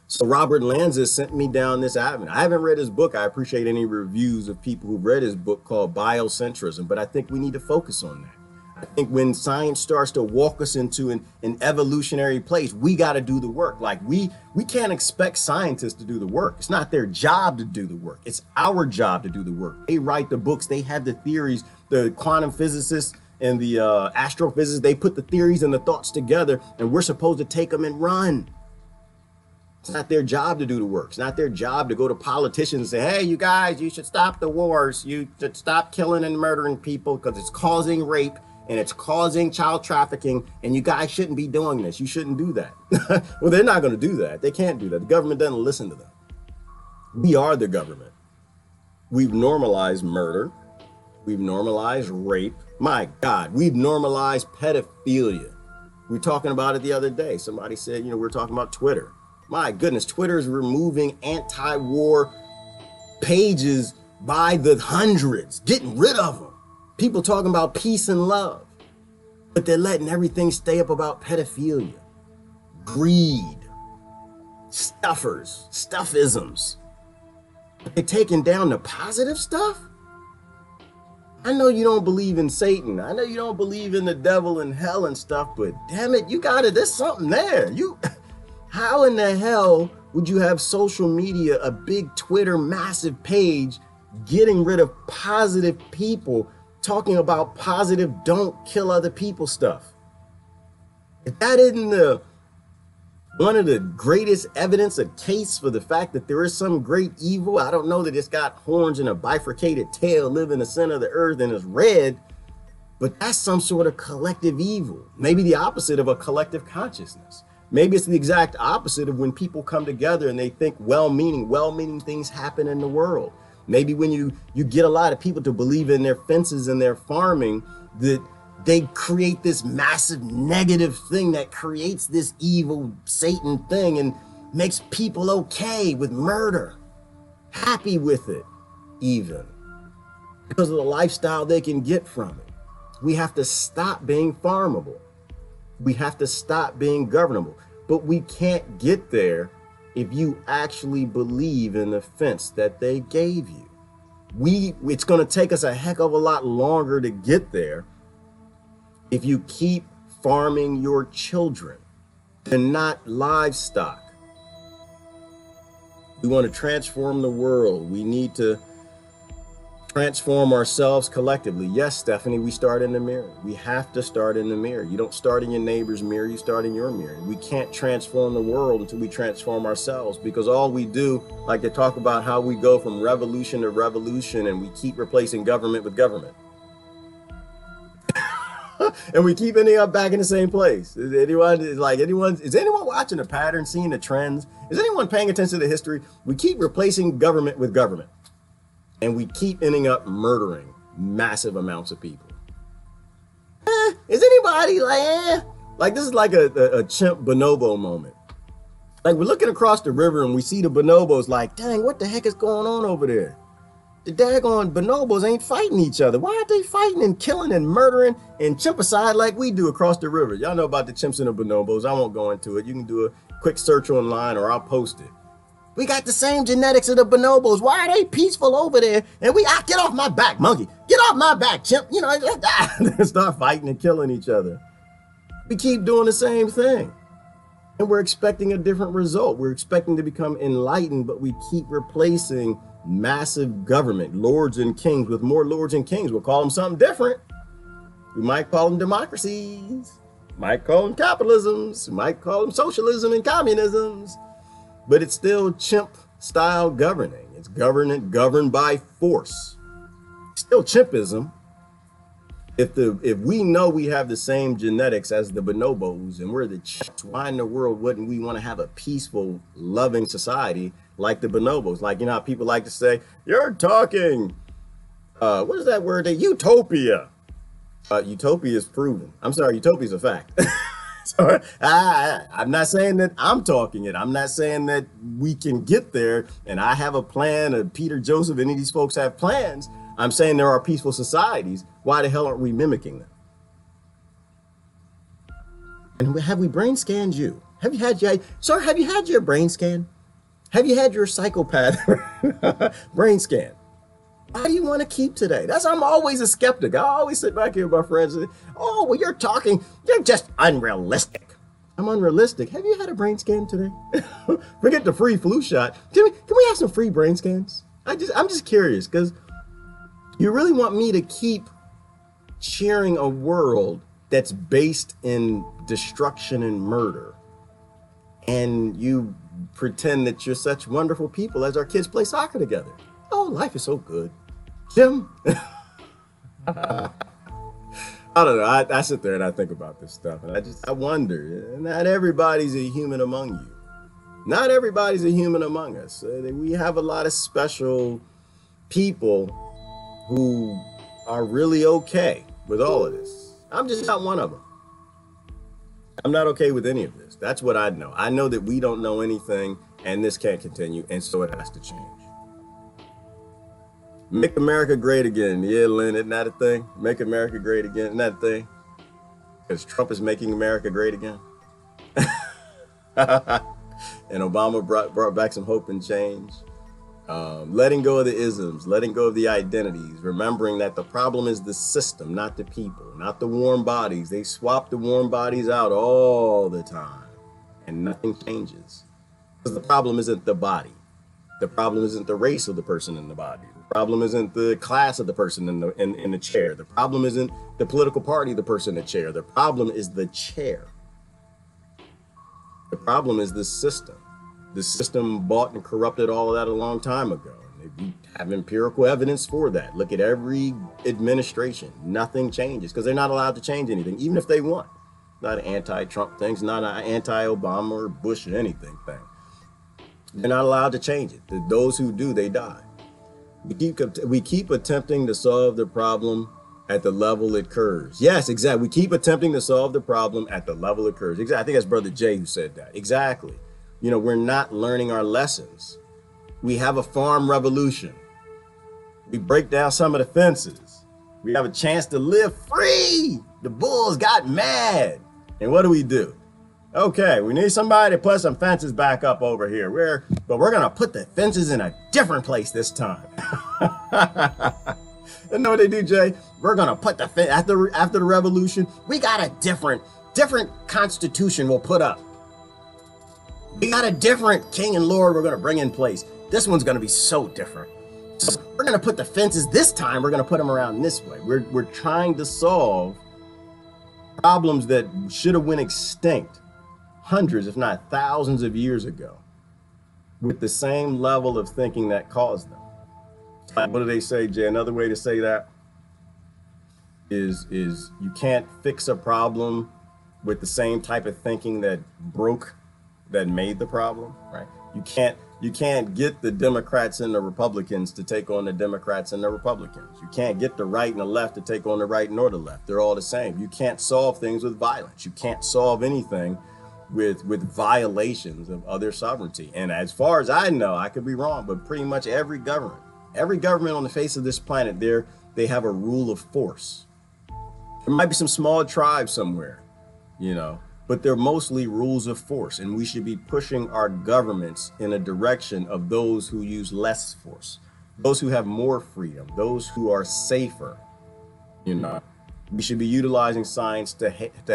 So Robert Lanza sent me down this avenue. I haven't read his book. I appreciate any reviews of people who've read his book called Biocentrism, but I think we need to focus on that. I think when science starts to walk us into an evolutionary place, we got to do the work. Like we can't expect scientists to do the work. It's not their job to do the work. It's our job to do the work. They write the books. They have the theories. The quantum physicists and the astrophysicists, they put the theories and the thoughts together, and we're supposed to take them and run. It's not their job to do the work. It's not their job to go to politicians and say, hey, you guys, you should stop the wars. You should stop killing and murdering people because it's causing rape and it's causing child trafficking, and you guys shouldn't be doing this. You shouldn't do that. Well, they're not going to do that. They can't do that. The government doesn't listen to them. We are the government. We've normalized murder. We've normalized rape. My God, we've normalized pedophilia. We were talking about it the other day. Somebody said, we were talking about Twitter. My goodness, Twitter is removing anti-war pages by the hundreds, getting rid of them. People talking about peace and love, but they're letting everything stay up about pedophilia, greed, stuffers, stuffisms. They're taking down the positive stuff. I know you don't believe in Satan. I know you don't believe in the devil and hell and stuff, but damn it, you got it. There's something there. How in the hell would you have social media, a big Twitter, massive page, getting rid of positive people, talking about positive, don't kill other people stuff? If that isn't one of the greatest evidence, a case for the fact that there is some great evil, I don't know that it's got horns and a bifurcated tail, live in the center of the earth and is red, but that's some sort of collective evil. Maybe the opposite of a collective consciousness. Maybe it's the exact opposite of when people come together and they think well-meaning things happen in the world. Maybe when you get a lot of people to believe in their fences and their farming, that they create this massive negative thing that creates this evil Satan thing and makes people okay with murder, happy with it even, because of the lifestyle they can get from it. We have to stop being farmable. We have to stop being governable. But we can't get there if you actually believe in the fence that they gave you. It's going to take us a heck of a lot longer to get there if you keep farming your children and not livestock. We want to transform the world. We need to transform ourselves collectively. Yes, Stephanie, we start in the mirror. We have to start in the mirror. You don't start in your neighbor's mirror, you start in your mirror. We can't transform the world until we transform ourselves, because all we do, like they talk about how we go from revolution to revolution and we keep replacing government with government. And we keep ending up back in the same place. Is anyone watching the pattern, seeing the trends? Is anyone paying attention to the history? We keep replacing government with government. And we keep ending up murdering massive amounts of people. Is anybody like this is like a chimp bonobo moment. Like, we're looking across the river and we see the bonobos like, dang, what the heck is going on over there? The daggone bonobos ain't fighting each other. Why aren't they fighting and killing and murdering and chimpicide like we do across the river? Y'all know about the chimps and the bonobos. I won't go into it. You can do a quick search online or I'll post it. We got the same genetics of the bonobos. Why are they peaceful over there? And get off my back, monkey. Get off my back, chimp. You know, start fighting and killing each other. We keep doing the same thing. And we're expecting a different result. We're expecting to become enlightened, but we keep replacing massive government, lords and kings, with more lords and kings. We'll call them something different. We might call them democracies. Might call them capitalisms. We might call them socialism and communisms. But it's still chimp-style governing. It's governed by force. It's still chimpism. If we know we have the same genetics as the bonobos and we're the chimps, why in the world wouldn't we want to have a peaceful, loving society like the bonobos? Like, you know how people like to say, you're talking, what is that word? Utopia. Utopia is proven. I'm sorry, utopia is a fact. So, I'm not saying that I'm talking it. I'm not saying that we can get there and I have a plan, Peter, Joseph, any of these folks have plans. I'm saying there are peaceful societies. Why the hell aren't we mimicking them? And have we brain scanned you? Have you had your brain scan? Have you had your psychopath brain scan? Why do you want to keep today? I'm always a skeptic. I always sit back here with my friends and say, oh, well, you're just unrealistic. I'm unrealistic. Have you had a brain scan today? Forget the free flu shot. Can we have some free brain scans? I'm just curious, because you really want me to keep cheering a world that's based in destruction and murder, and you pretend that you're such wonderful people as our kids play soccer together. Oh, life is so good. Jim. I don't know. I sit there and I think about this stuff and I wonder, not everybody's a human among you. Not everybody's a human among us. We have a lot of special people who are really okay with all of this. I'm just not one of them. I'm not okay with any of this. That's what I know. I know that we don't know anything and this can't continue, and so it has to change. Make America great again. Yeah, Lynn, isn't that a thing? Make America great again. Isn't that a thing? Because Trump is making America great again. And Obama brought back some hope and change. Letting go of the isms, letting go of the identities, remembering that the problem is the system, not the people, not the warm bodies. They swap the warm bodies out all the time and nothing changes. Because the problem isn't the body. The problem isn't the race of the person in the body. The problem isn't the class of the person in the chair. The problem isn't the political party of the person in the chair. The problem is the chair. The problem is the system. The system bought and corrupted all of that a long time ago. We have empirical evidence for that. Look at every administration. Nothing changes because they're not allowed to change anything, even if they want. Not an anti-Trump thing. It's not an anti-Obama or Bush or anything thing. They're not allowed to change it. Those who do, they die. We keep attempting to solve the problem at the level it occurs. Yes, exactly. We keep attempting to solve the problem at the level it occurs. Exactly. I think that's Brother Jay who said that. Exactly. You know, we're not learning our lessons. We have a farm revolution. We break down some of the fences. We have a chance to live free. The bulls got mad. And what do? Okay, we need somebody to put some fences back up over here. But we're gonna put the fences in a different place this time. You know what they do, Jay? We're gonna put the fence after the revolution. We got a different constitution we'll put up. We got a different king and lord we're gonna bring in place. This one's gonna be so different. So we're gonna put the fences this time. We're gonna put them around this way. We're trying to solve problems that should have went extinct hundreds, if not thousands of years ago, with the same level of thinking that caused them. What do they say, Jay? Another way to say that is you can't fix a problem with the same type of thinking that made the problem, right? You can't get the Democrats and the Republicans to take on the Democrats and the Republicans. You can't get the right and the left to take on the right nor the left. They're all the same. You can't solve things with violence. You can't solve anything with violations of other sovereignty. And as far as I know, I could be wrong, but pretty much every government on the face of this planet, they have a rule of force. There might be some small tribes somewhere, but they're mostly rules of force, and we should be pushing our governments in a direction of those who use less force, those who have more freedom, those who are safer. We should be utilizing science to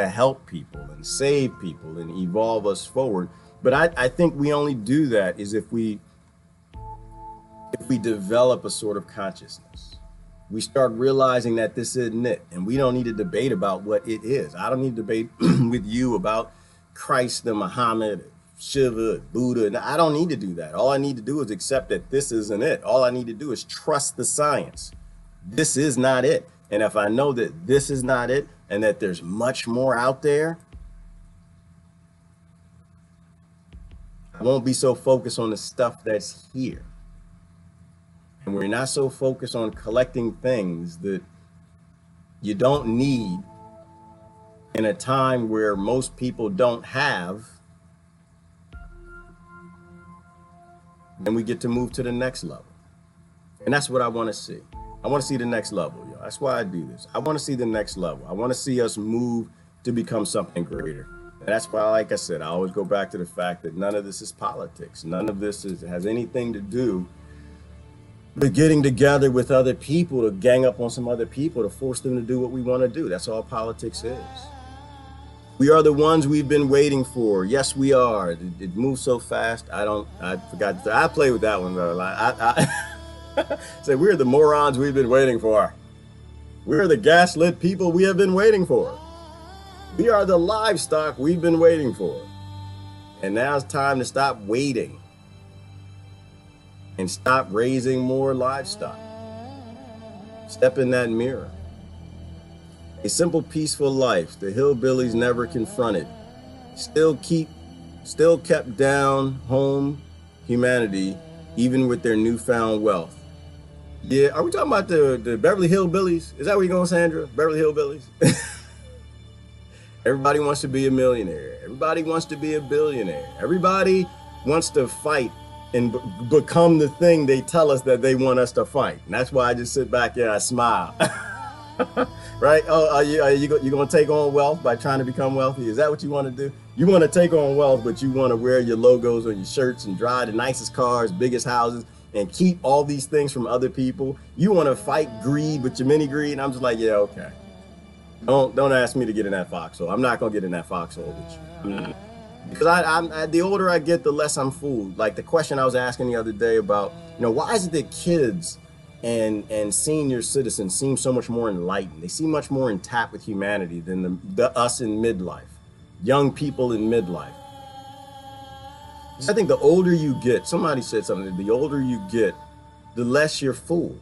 help people and save people and evolve us forward. But I think we only do that is if we develop a sort of consciousness. We start realizing that this isn't it, and we don't need to debate about what it is. I don't need to debate with you about Christ and Muhammad, Shiva, Buddha. I don't need to do that. All I need to do is accept that this isn't it. All I need to do is trust the science. This is not it. And if I know that this is not it and that there's much more out there, I won't be so focused on the stuff that's here. And we're not so focused on collecting things that you don't need in a time where most people don't have. Then we get to move to the next level. And that's what I want to see. I want to see the next level, yo. That's why I do this. I want to see the next level. I want to see us move to become something greater. And that's why, like I said, I always go back to the fact that none of this is politics. None of this has anything to do with getting together with other people to gang up on some other people to force them to do what we want to do. That's all politics is. We are the ones we've been waiting for. Yes, we are. It moves so fast. I forgot. I play with that one though. I say we're the morons we've been waiting for. We're the gaslit people we have been waiting for. We are the livestock we've been waiting for. And now it's time to stop waiting and stop raising more livestock. Step in that mirror. A simple, peaceful life the hillbillies never confronted. Still kept down home humanity, even with their newfound wealth. Yeah, are we talking about the Beverly Hillbillies? Is that where you're going, Sandra? Beverly Hillbillies? Everybody wants to be a millionaire. Everybody wants to be a billionaire. Everybody wants to fight and become the thing they tell us that they want us to fight. And that's why I just sit back here and I smile. Right? Oh, are you going to take on wealth by trying to become wealthy? Is that what you want to do? You want to take on wealth, but you want to wear your logos on your shirts and drive the nicest cars, biggest houses, and keep all these things from other people. You want to fight greed with your mini greed. And I'm just like, yeah, okay. Don't ask me to get in that foxhole. I'm not going to get in that foxhole with you. Because the older I get, the less I'm fooled. Like the question I was asking the other day about, why is it that kids and senior citizens seem so much more enlightened? They seem much more in tap with humanity than the us in midlife, young people in midlife. I think the older you get, somebody said something, the older you get, the less you're fooled.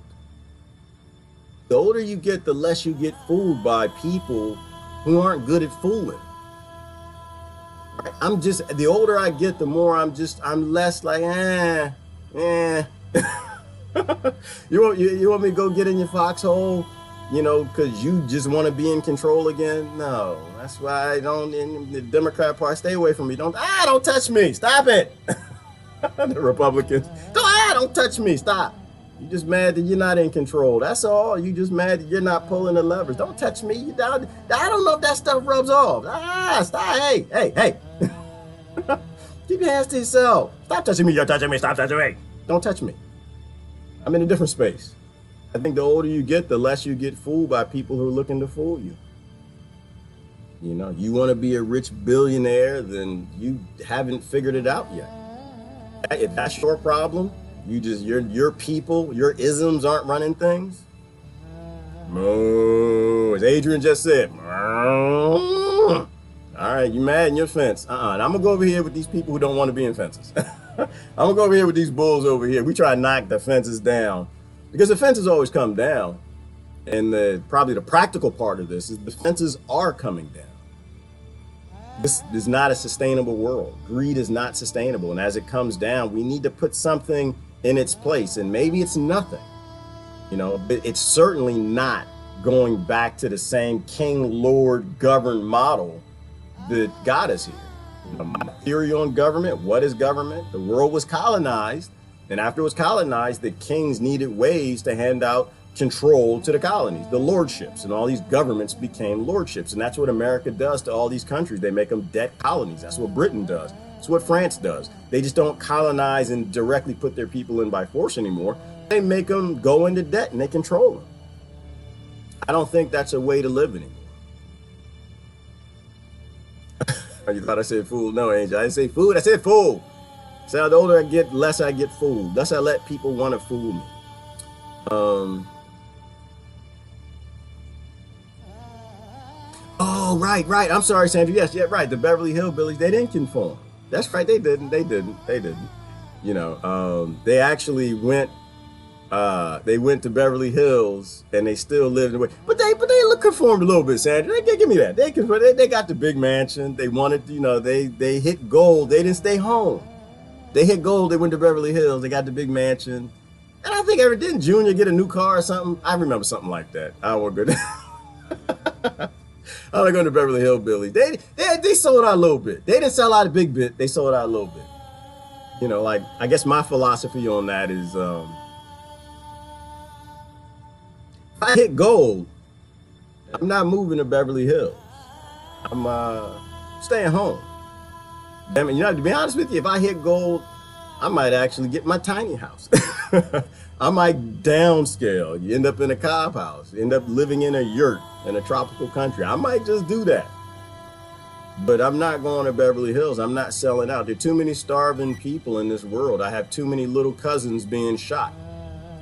The older you get, the less you get fooled by people who aren't good at fooling. The older I get, the more I'm less like, You want me to go get in your foxhole, because you just want to be in control again? No, that's why I don't, in the Democrat Party, stay away from me. Don't touch me. Stop it. The Republicans, don't touch me. Stop. You're just mad that you're not in control. That's all. You just mad that you're not pulling the levers. Don't touch me. I don't know if that stuff rubs off. Stop. Hey. Keep your hands to yourself. Stop touching me. You're touching me. Stop touching me. Don't touch me. I'm in a different space. I think the older you get, the less you get fooled by people who are looking to fool you. You know, you want to be a rich billionaire, then you haven't figured it out yet. If that's your problem, your people, your isms aren't running things. Moo, as Adrian just said. Moo. All right, you mad in your fence. And I'm gonna go over here with these people who don't want to be in fences. I'm gonna go over here with these bulls over here. We try to knock the fences down because the fences always come down. And probably the practical part of this is the fences are coming down. This is not a sustainable world. Greed is not sustainable. And as it comes down, we need to put something in its place. And maybe it's nothing, you know, but it's certainly not going back to the same king, lord, governed model that got us here. You know, my theory on government, what is government? The world was colonized. And after it was colonized, the kings needed ways to hand out control to the colonies, the lordships, and all these governments became lordships. And that's what America does to all these countries. They make them debt colonies. That's what Britain does. That's what France does. They just don't colonize and directly put their people in by force anymore. They make them go into debt and they control them. I don't think that's a way to live anymore. You thought I said fool? No, Angel, I didn't say fool. I said fool. So the older I get, less I get fooled. Less I let people want to fool me. Oh, right. I'm sorry, Sandra. Yes, yeah, right. The Beverly Hillbillies, they didn't conform. That's right. They didn't. You know, they actually went. They went to Beverly Hills and they still lived in the way. But they look conformed a little bit, Sandra. They give me that. They got the big mansion. They wanted, you know, they hit gold. They didn't stay home. They hit gold. They went to Beverly Hills. They got the big mansion. And I think didn't Junior get a new car or something? I remember something like that. I don't want to go there. I'm not going to Beverly Hillbillies. They sold out a little bit. They didn't sell out a big bit. They sold out a little bit. You know, like, I guess my philosophy on that is, if I hit gold, I'm not moving to Beverly Hills. I'm staying home. Damn it, you know, to be honest with you, if I hit gold, I might actually get my tiny house. I might downscale. You end up in a cob house. You end up living in a yurt in a tropical country. I might just do that. But I'm not going to Beverly Hills. I'm not selling out. There are too many starving people in this world. I have too many little cousins being shot.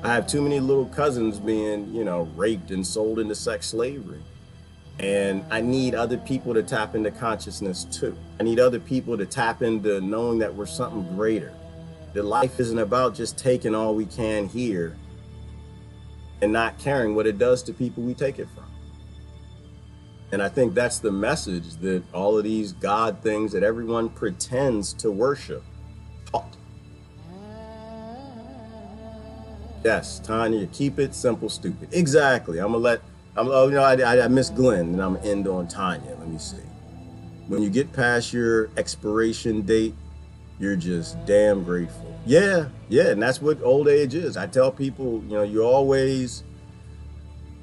I have too many little cousins being, you know, raped and sold into sex slavery. And I need other people to tap into consciousness too. I need other people to tap into knowing that we're something greater. That life isn't about just taking all we can here and not caring what it does to people we take it from. And I think that's the message that all of these God things that everyone pretends to worship taught. Yes, Tanya, keep it simple, stupid. Exactly. I miss Glenn and I'm gonna end on Tanya. Let me see. When you get past your expiration date, you're just damn grateful. Yeah, and that's what old age is. I tell people, you know, you always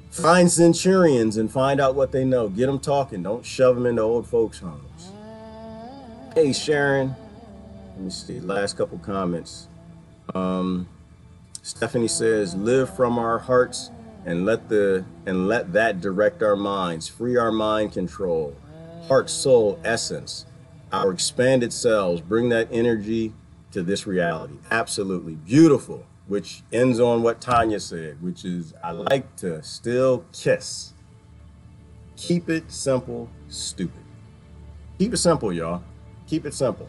find centurions and find out what they know. Get them talking. Don't shove them into old folks' homes. Hey, Sharon. Let me see. Last couple comments. Stephanie says, live from our hearts and let that direct our minds. Free our mind control. Heart, soul, essence. Our expanded selves. Bring that energy to this reality. Absolutely. Beautiful. Which ends on what Tanya said, which is, I like to still kiss. Keep it simple, stupid. Keep it simple, y'all. Keep it simple.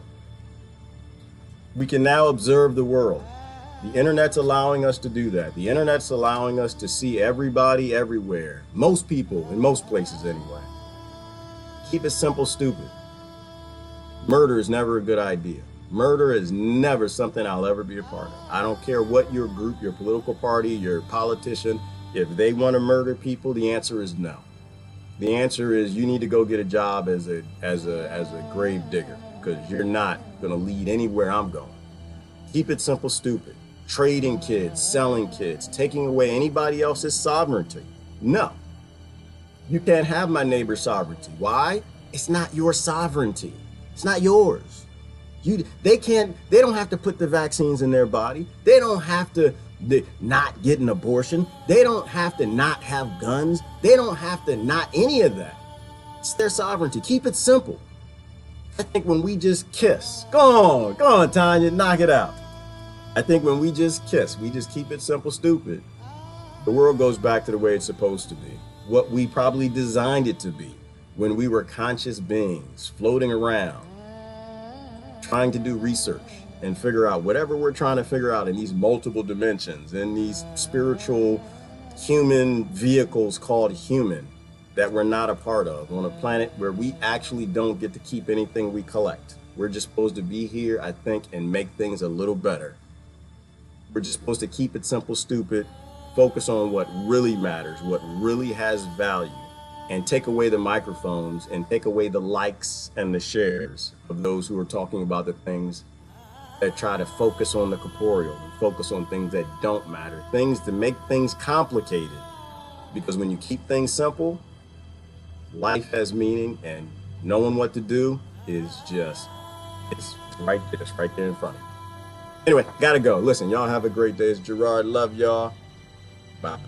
We can now observe the world. The internet's allowing us to do that. The internet's allowing us to see everybody everywhere. Most people, in most places anyway. Keep it simple, stupid. Murder is never a good idea. Murder is never something I'll ever be a part of. I don't care what your group, your political party, your politician, if they want to murder people, the answer is no. The answer is you need to go get a job as a grave digger, because you're not going to lead anywhere I'm going. Keep it simple, stupid. trading kids, selling kids, taking away anybody else's sovereignty. No, you can't have my neighbor's sovereignty. Why? It's not your sovereignty. It's not yours. They don't have to put the vaccines in their body. They don't have to not get an abortion. They don't have to not have guns. They don't have to not any of that. It's their sovereignty. Keep it simple. I think when we just kiss, go on, Tanya, knock it out. I think when we just kiss, we just keep it simple, stupid, the world goes back to the way it's supposed to be. What we probably designed it to be when we were conscious beings floating around, trying to do research and figure out whatever we're trying to figure out in these multiple dimensions, in these spiritual human vehicles called human that we're not a part of, on a planet where we actually don't get to keep anything we collect. We're just supposed to be here, I think, and make things a little better. We're just supposed to keep it simple, stupid, focus on what really matters, what really has value, and take away the microphones and take away the likes and the shares of those who are talking about the things that try to focus on the corporeal and focus on things that don't matter, things to make things complicated. Because when you keep things simple, life has meaning, and knowing what to do is just, it's right there in front of you. Anyway, gotta go. Listen, y'all have a great day. It's Gerard. Love y'all. Bye.